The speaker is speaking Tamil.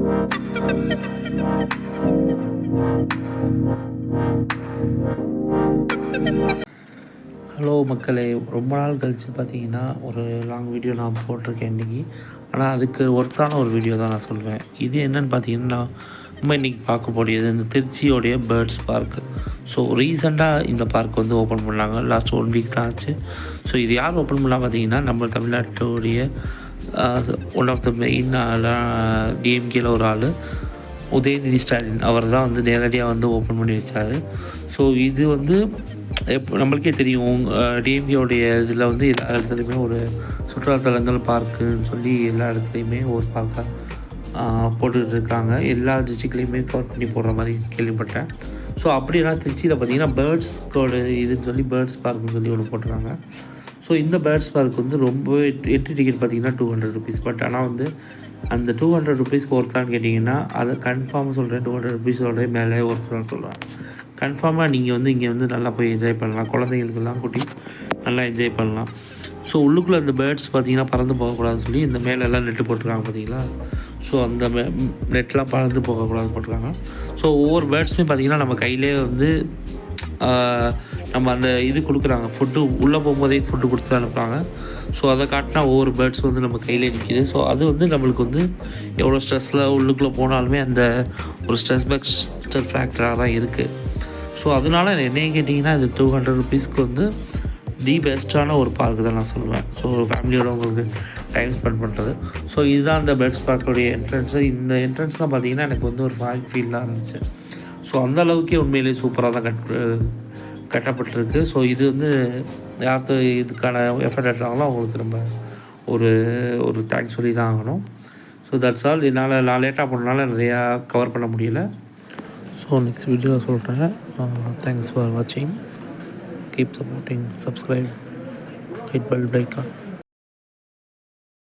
ஹலோ மக்களே, ரொம்ப நாள் கழித்து பார்த்தீங்கன்னா ஒரு லாங் வீடியோ நான் போட்டிருக்கேன் இன்றைக்கி. ஆனால் அதுக்கு ஒர்த்தான ஒரு வீடியோ தான் நான் சொல்வேன். இது என்னென்னு பார்த்தீங்கன்னா, நம்ம இன்றைக்கி பார்க்கக்கூடியது இந்த திருச்சியோடைய பேர்ட்ஸ் பார்க்கு. ஸோ ரீசெண்டாக இந்த பார்க் வந்து ஓப்பன் பண்ணாங்க. லாஸ்ட் 1 வீக் தான் ஆச்சு. ஸோ இது யார் ஓப்பன் பண்ணலாம் பார்த்தீங்கன்னா, நம்ம தமிழ்நாட்டுடைய ஒன் ஆஃப் த மெயின் டிஎம்கேல ஒரு ஆள், உதயநிதி ஸ்டாலின் அவர் தான் வந்து நேரடியாக வந்து ஓப்பன் பண்ணி வச்சார். ஸோ இது வந்து நம்மளுக்கே தெரியும், டிஎம்கேவுடைய இதில் வந்து எல்லா இடத்துலையுமே ஒரு சுற்றுலாத்தலங்கள் பார்க்குன்னு சொல்லி எல்லா இடத்துலையுமே ஒரு பார்க்காக போட்டுக்கிட்டு இருக்காங்க. எல்லா டிஸ்ட்ரிக்ட்லேயுமே கவர் பண்ணி போடுற மாதிரி கேள்விப்பட்டேன். ஸோ அப்படின்னா திருச்சியில் பார்த்திங்கன்னா பேர்ட்ஸ்கோட இதுன்னு சொல்லி பேர்ட்ஸ் பார்க்குன்னு சொல்லி ஒன்று போட்டுருக்காங்க. ஸோ இந்த பேர்ட்ஸ் பார்க் வந்து ரொம்பவே என்ட்ரி டிக்கெட் பார்த்திங்கன்னா 200 ருபீஸ். பட் ஆனால் வந்து அந்த 200 ருபீஸ்க்கு ஒருத்தான்னு கேட்டிங்கன்னா அதை கன்ஃபார்மாக சொல்கிறேன், 200 ருபீஸோட மேலே ஒருத்தான் சொல்கிறேன். கன்ஃபார்மாக நீங்கள் வந்து இங்கே வந்து நல்லா போய் என்ஜாய் பண்ணலாம். குழந்தைங்களுக்கெல்லாம் கூட்டி நல்லா என்ஜாய் பண்ணலாம். ஸோ உள்ளுக்குள்ளே அந்த பேர்ட்ஸ் பார்த்திங்கன்னா பறந்து போகக்கூடாதுன்னு சொல்லி இந்த மேலெல்லாம் நெட்டு போட்டிருக்காங்க பார்த்தீங்களா. ஸோ அந்த நெட்லாம் பறந்து போகக்கூடாது போட்டிருக்காங்க. ஸோ ஒவ்வொரு பேர்ட்ஸுமே பார்த்திங்கன்னா நம்ம கையிலே வந்து நம்ம அந்த இது கொடுக்குறாங்க, ஃபுட்டு உள்ளே போகும்போதே ஃபுட்டு கொடுத்து அனுப்புகிறாங்க. ஸோ அதை காட்டினா ஒவ்வொரு பேர்ட்ஸ் வந்து நம்ம கையிலே நிற்கிது. ஸோ அது வந்து நம்மளுக்கு வந்து எவ்வளோ ஸ்ட்ரெஸ்ஸில் உள்ளுக்குள்ளே போனாலுமே அந்த ஒரு ஸ்ட்ரெஸ் பஸ்டர் ஃபேக்டராக தான் இருக்குது. ஸோ அதனால் என்னையும் கேட்டிங்கன்னா இது 200 ருபீஸ்க்கு வந்து தி பெஸ்ட்டான ஒரு பார்க்கு தான் நான் சொல்லுவேன். ஸோ ஃபேமிலியோட உங்களுக்கு டைம் ஸ்பெண்ட் பண்ணுறது. ஸோ இதுதான் அந்த பேர்ட்ஸ் பார்க்குடைய என்ட்ரன்ஸு. இந்த என்ட்ரன்ஸ்லாம் பார்த்திங்கன்னா எனக்கு வந்து ஒரு ஃபாரின் ஃபீல் தான் இருந்துச்சு. ஸோ அந்த அளவுக்கே உண்மையிலேயே சூப்பராக தான் கட்டப்பட்டிருக்கு. ஸோ இது வந்து யார்த்து இதுக்கான எஃபர்ட் எடுத்தாங்களோ அவங்களுக்கு நம்ம ஒரு தேங்க்ஸ் சொல்லி தான் ஆகணும். So that's all. நான் லேட்டாக போனதுனால நிறையா கவர் பண்ண முடியல. ஸோ நெக்ஸ்ட் வீடியோவில் சொல்கிறேன். தேங்க்ஸ் ஃபார் வாட்சிங். Keep supporting, subscribe, hit bell icon.